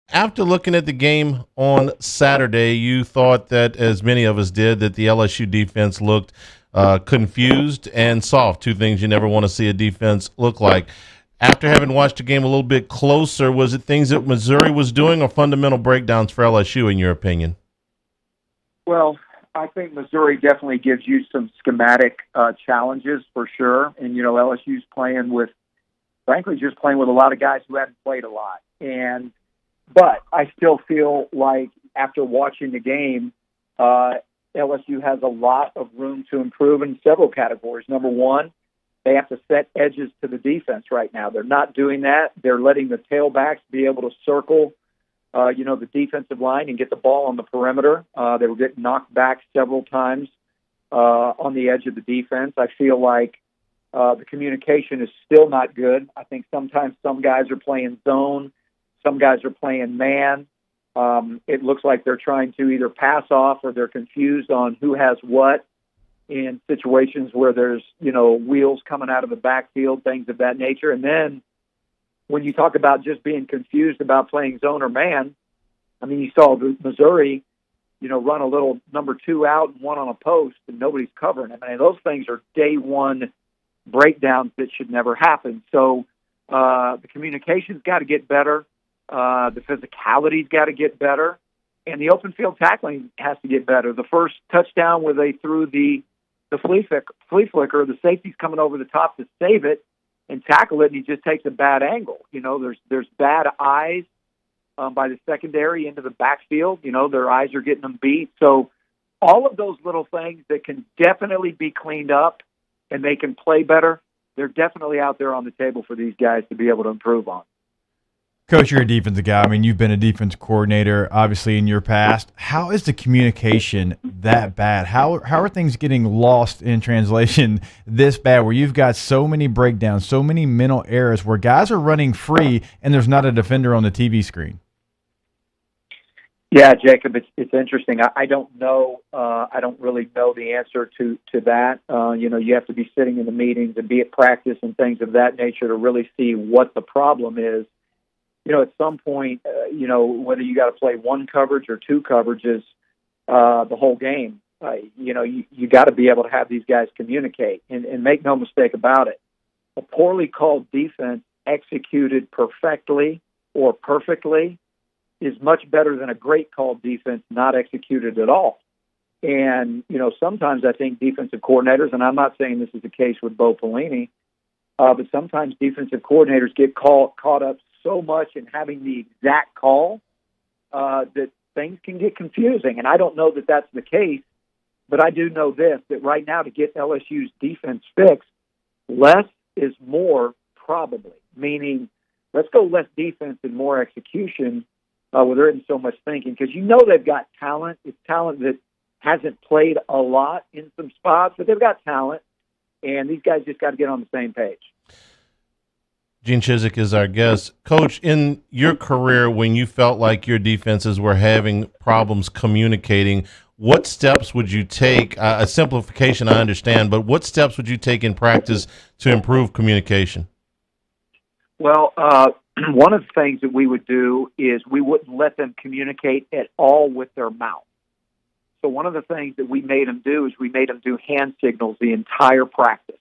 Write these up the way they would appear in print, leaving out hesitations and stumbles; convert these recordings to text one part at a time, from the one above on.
After looking at the game on Saturday, you thought that, as many of us did, that the LSU defense looked confused and soft, two things you never want to see a defense look like. After having watched the game a little bit closer, was it things that Missouri was doing or fundamental breakdowns for LSU, in your opinion? Well, I think Missouri definitely gives you some schematic challenges for sure. And, LSU's playing with, frankly, just playing with a lot of guys who haven't played a lot. But I still feel like after watching the game, LSU has a lot of room to improve in several categories. Number one, they have to set edges to the defense right now. They're not doing that. They're letting the tailbacks be able to circle, the defensive line and get the ball on the perimeter. They were getting knocked back several times on the edge of the defense. I feel like the communication is still not good. I think sometimes some guys are playing zone. Some guys are playing man. It looks like they're trying to either pass off or they're confused on who has what in situations where there's, wheels coming out of the backfield, things of that nature. And then when you talk about just being confused about playing zone or man, I mean, you saw Missouri, run a little number two out and one on a post and nobody's covering it. I mean, those things are day one breakdowns that should never happen. So the communication's got to get better. The physicality's got to get better, and the open field tackling has to get better. The first touchdown where they threw the flea flicker, the safety's coming over the top to save it and tackle it, and he just takes a bad angle. There's bad eyes by the secondary into the backfield. Their eyes are getting them beat. So all of those little things that can definitely be cleaned up and they can play better, they're definitely out there on the table for these guys to be able to improve on. Coach, you're a defensive guy. I mean, you've been a defense coordinator, obviously, in your past. How is the communication that bad? How are things getting lost in translation this bad, where you've got so many breakdowns, so many mental errors, where guys are running free and there's not a defender on the TV screen? Yeah, Jacob, it's interesting. I don't know. I don't really know the answer to that. You have to be sitting in the meetings and be at practice and things of that nature to really see what the problem is. At some point, whether you got to play one coverage or two coverages the whole game, you got to be able to have these guys communicate. And make no mistake about it, a poorly called defense executed perfectly or perfectly is much better than a great called defense not executed at all. And, sometimes I think defensive coordinators, and I'm not saying this is the case with Bo Pelini, but sometimes defensive coordinators get caught up so much in having the exact call that things can get confusing. And I don't know that that's the case, but I do know this, that right now to get LSU's defense fixed, less is more probably, meaning let's go less defense and more execution where there isn't so much thinking, because they've got talent. It's talent that hasn't played a lot in some spots, but they've got talent, and these guys just got to get on the same page. Gene Chizik is our guest. Coach, in your career, when you felt like your defenses were having problems communicating, what steps would you take? A simplification, I understand, but what steps would you take in practice to improve communication? Well, one of the things that we would do is we wouldn't let them communicate at all with their mouth. So one of the things that we made them do is we made them do hand signals the entire practice.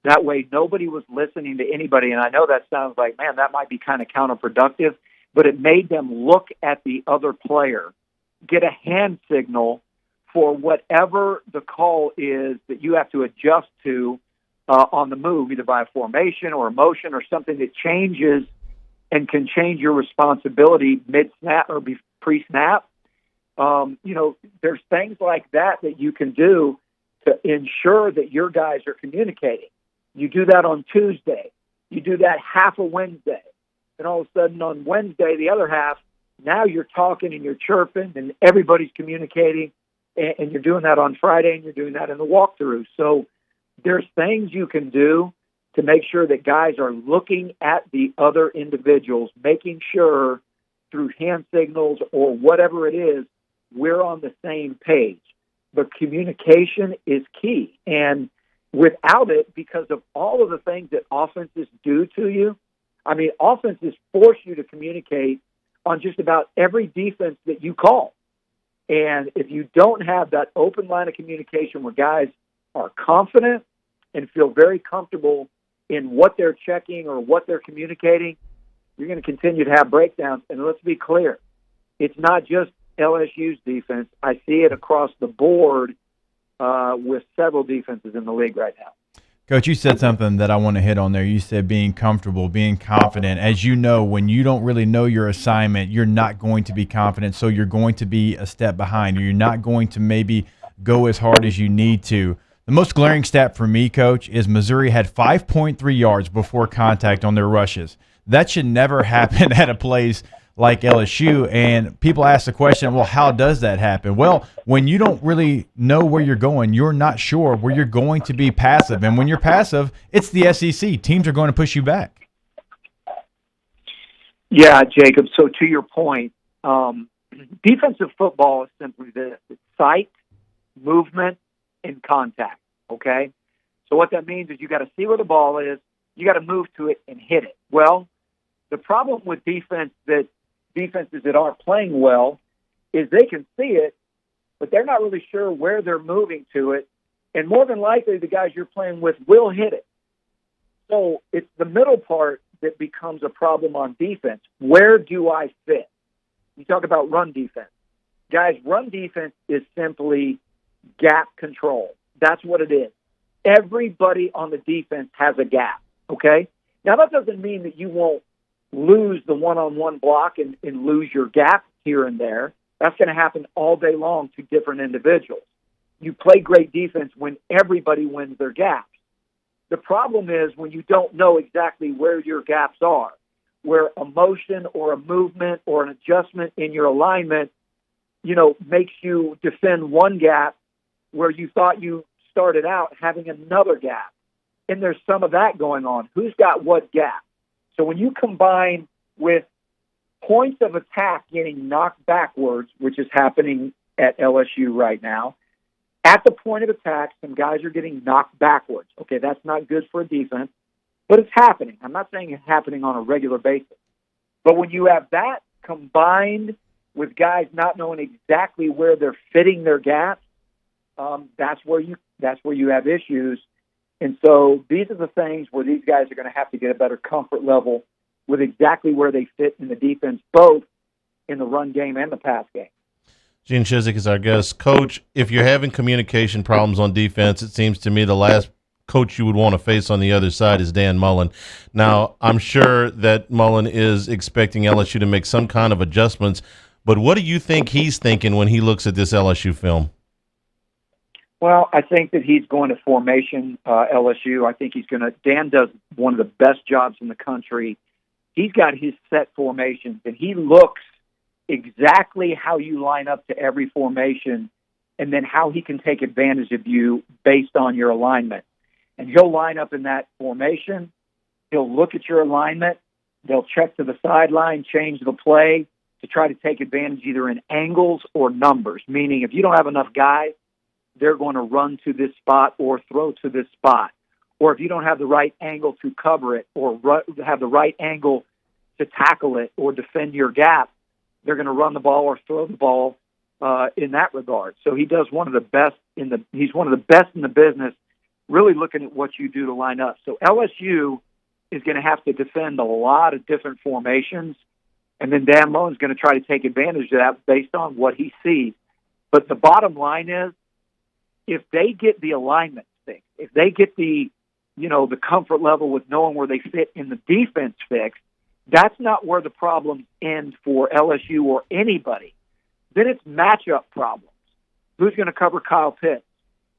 That way, nobody was listening to anybody. And I know that sounds like, man, that might be kind of counterproductive, but it made them look at the other player, get a hand signal for whatever the call is that you have to adjust to on the move, either by a formation or a motion or something that changes and can change your responsibility mid-snap or pre-snap. There's things like that you can do to ensure that your guys are communicating. You do that on Tuesday. You do that half of Wednesday. And all of a sudden on Wednesday, the other half, now you're talking and you're chirping and everybody's communicating. And you're doing that on Friday and you're doing that in the walkthrough. So there's things you can do to make sure that guys are looking at the other individuals, making sure through hand signals or whatever it is, we're on the same page. But communication is key. And without it, because of all of the things that offenses do to you, I mean, offenses force you to communicate on just about every defense that you call. And if you don't have that open line of communication where guys are confident and feel very comfortable in what they're checking or what they're communicating, you're going to continue to have breakdowns. And let's be clear, it's not just LSU's defense. I see it across the board with several defenses in the league right now. Coach, you said something that I want to hit on there. You said being comfortable, being confident. As you know, when you don't really know your assignment, you're not going to be confident, so you're going to be a step behind. You're not going to maybe go as hard as you need to. The most glaring stat for me, Coach, is Missouri had 5.3 yards before contact on their rushes. That should never happen at a place like LSU, and people ask the question, well, how does that happen? Well, when you don't really know where you're going, you're not sure where you're going to be passive, and when you're passive, it's the SEC. Teams are going to push you back. Yeah, Jacob, so to your point, defensive football is simply this. It's sight, movement, and contact, okay? So what that means is you got to see where the ball is, you got to move to it and hit it. Well, the problem with defenses that aren't playing well is they can see it, but they're not really sure where they're moving to it, and more than likely the guys you're playing with will hit it. So it's the middle part that becomes a problem on defense. Where do I fit? You talk about run defense. Guys, run defense is simply gap control. That's what it is. Everybody on the defense has a gap, okay? Now, that doesn't mean that you won't lose the one-on-one block and lose your gap here and there. That's going to happen all day long to different individuals. You play great defense when everybody wins their gaps. The problem is when you don't know exactly where your gaps are, where a motion or a movement or an adjustment in your alignment, makes you defend one gap where you thought you started out having another gap. And there's some of that going on. Who's got what gap? So when you combine with points of attack getting knocked backwards, which is happening at LSU right now, at the point of attack, some guys are getting knocked backwards. Okay, that's not good for a defense, but it's happening. I'm not saying it's happening on a regular basis. But when you have that combined with guys not knowing exactly where they're fitting their gaps, that's where you have issues. And so these are the things where these guys are going to have to get a better comfort level with exactly where they fit in the defense, both in the run game and the pass game. Gene Chizik is our guest. Coach, if you're having communication problems on defense, it seems to me the last coach you would want to face on the other side is Dan Mullen. Now, I'm sure that Mullen is expecting LSU to make some kind of adjustments, but what do you think he's thinking when he looks at this LSU film? Well, I think that he's going to formation LSU. I think Dan does one of the best jobs in the country. He's got his set formations, and he looks exactly how you line up to every formation and then how he can take advantage of you based on your alignment. And he'll line up in that formation. He'll look at your alignment. They'll check to the sideline, change the play to try to take advantage either in angles or numbers, meaning if you don't have enough guys, they're going to run to this spot or throw to this spot. Or if you don't have the right angle to cover it or have the right angle to tackle it or defend your gap, they're going to run the ball or throw the ball in that regard. So he does one of the best he's one of the best in the business, really looking at what you do to line up. So LSU is going to have to defend a lot of different formations, and then Dan Mullen's going to try to take advantage of that based on what he sees. But the bottom line is, if they get the alignment fixed, if they get the comfort level with knowing where they fit in the defense fixed, that's not where the problems end for LSU or anybody. Then it's matchup problems. Who's going to cover Kyle Pitts?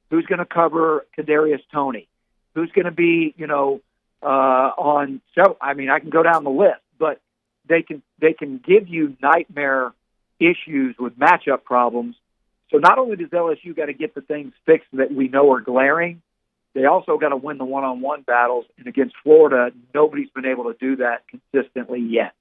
Who's going to cover Kadarius Toney? Who's going to be, on several? I mean, I can go down the list, but they can give you nightmare issues with matchup problems. So not only does LSU got to get the things fixed that we know are glaring, they also got to win the one-on-one battles. And against Florida, nobody's been able to do that consistently yet.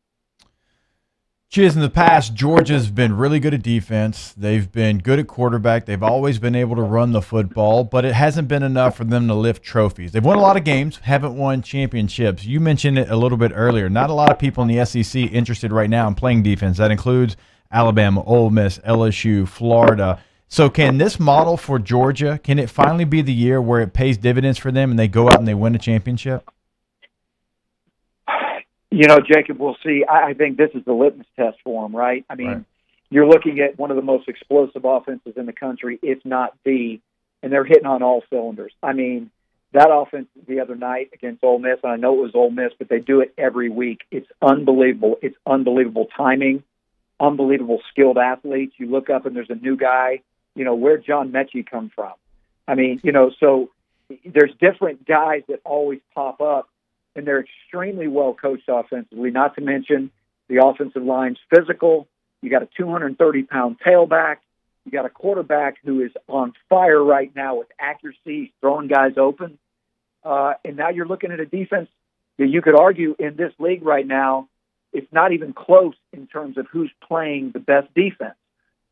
Chiz, in the past, Georgia's been really good at defense. They've been good at quarterback. They've always been able to run the football, but it hasn't been enough for them to lift trophies. They've won a lot of games, haven't won championships. You mentioned it a little bit earlier. Not a lot of people in the SEC interested right now in playing defense. That includes Alabama, Ole Miss, LSU, Florida. So can this model for Georgia, can it finally be the year where it pays dividends for them and they go out and they win a championship? Jacob, we'll see. I think this is the litmus test for them, right? I mean, Right. You're looking at one of the most explosive offenses in the country, if not the, and they're hitting on all cylinders. I mean, that offense the other night against Ole Miss, and I know it was Ole Miss, but they do it every week. It's unbelievable. It's unbelievable timing, unbelievable skilled athletes. You look up and there's a new guy, where'd John Mechie come from? I mean, so there's different guys that always pop up. And they're extremely well coached offensively, not to mention the offensive line's physical. You got a 230-pound tailback. You got a quarterback who is on fire right now with accuracy, throwing guys open. And now you're looking at a defense that you could argue in this league right now, it's not even close in terms of who's playing the best defense.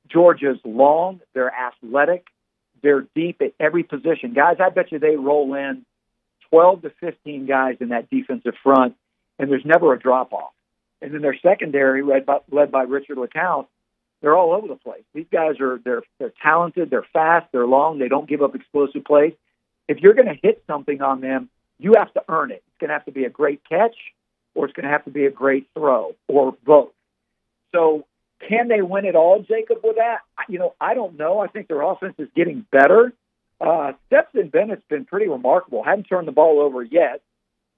Georgia's long, they're athletic, they're deep at every position. Guys, I bet you they roll in 12 to 15 guys in that defensive front, and there's never a drop-off. And then their secondary, led by Richard LeCounte, they're all over the place. These guys they're talented, they're fast, they're long, they don't give up explosive plays. If you're going to hit something on them, you have to earn it. It's going to have to be a great catch, or it's going to have to be a great throw, or both. So can they win it all, Jacob, with that? I don't know. I think their offense is getting better. Stetson Bennett's been pretty remarkable. Hadn't turned the ball over yet.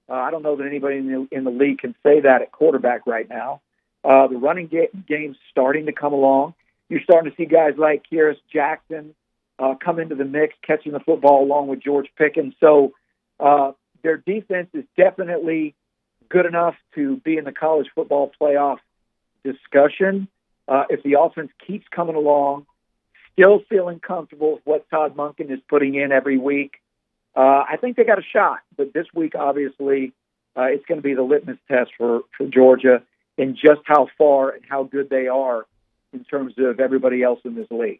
I don't know that anybody in the league can say that at quarterback right now. The running game's starting to come along. You're starting to see guys like Kyrus Jackson come into the mix, catching the football along with George Pickens. So their defense is definitely good enough to be in the college football playoff discussion. If the offense keeps coming along, still feeling comfortable with what Todd Monken is putting in every week, I think they got a shot. But this week, obviously, it's going to be the litmus test for Georgia and just how far and how good they are in terms of everybody else in this league.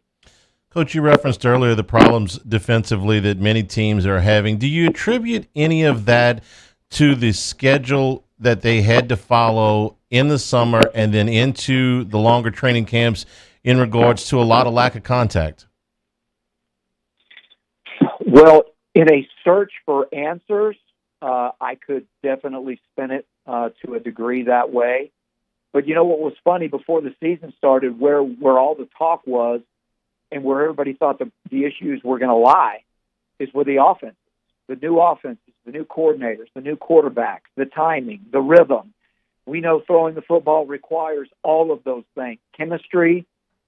Coach, you referenced earlier the problems defensively that many teams are having. Do you attribute any of that to the schedule that they had to follow in the summer and then into the longer training camps in regards to a lot of lack of contact? Well, in a search for answers, I could definitely spin it to a degree that way. But what was funny before the season started, where all the talk was and where everybody thought the issues were going to lie, is with the offenses, the new offenses, the new coordinators, the new quarterbacks, the timing, the rhythm. We know throwing the football requires all of those things. Chemistry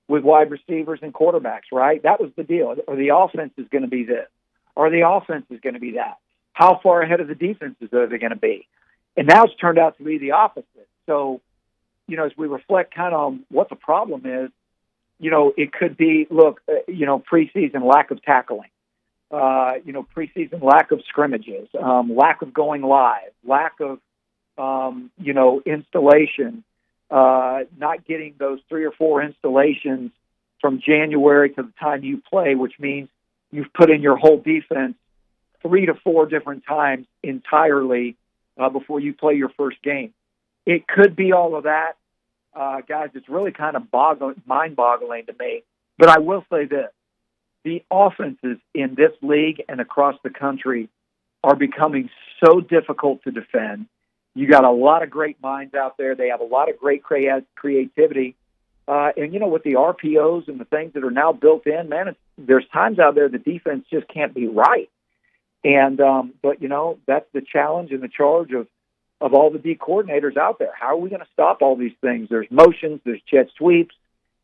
with wide receivers and quarterbacks, right? That was the deal. Or the offense is going to be this, or the offense is going to be that. How far ahead of the defenses are they going to be? And now it's turned out to be the opposite. So, as we reflect kind of on what the problem is, it could be, preseason lack of tackling, preseason lack of scrimmages, lack of going live, lack of, installation, not getting those 3 or 4 installations from January to the time you play, which means you've put in your whole defense 3 to 4 different times entirely before you play your first game. It could be all of that. Guys, it's really kind of mind-boggling to me. But I will say this. The offenses in this league and across the country are becoming so difficult to defend. You got a lot of great minds out there. They have a lot of great creativity. And, with the RPOs and the things that are now built in, man, there's times out there the defense just can't be right. And but that's the challenge and the charge of all the D coordinators out there. How are we going to stop all these things? There's motions, there's jet sweeps,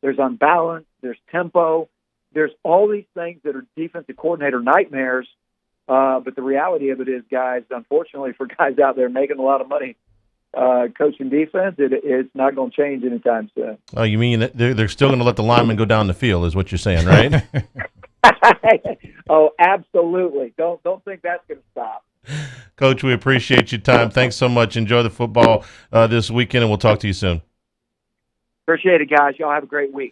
there's unbalance, there's tempo, there's all these things that are defensive coordinator nightmares. But the reality of it is, guys, unfortunately for guys out there making a lot of money coaching defense, it's not going to change anytime soon. Oh, you mean they're still going to let the linemen go down the field is what you're saying, right? Oh, absolutely. Don't think that's going to stop. Coach, we appreciate your time. Thanks so much. Enjoy the football this weekend, and we'll talk to you soon. Appreciate it, guys. Y'all have a great week.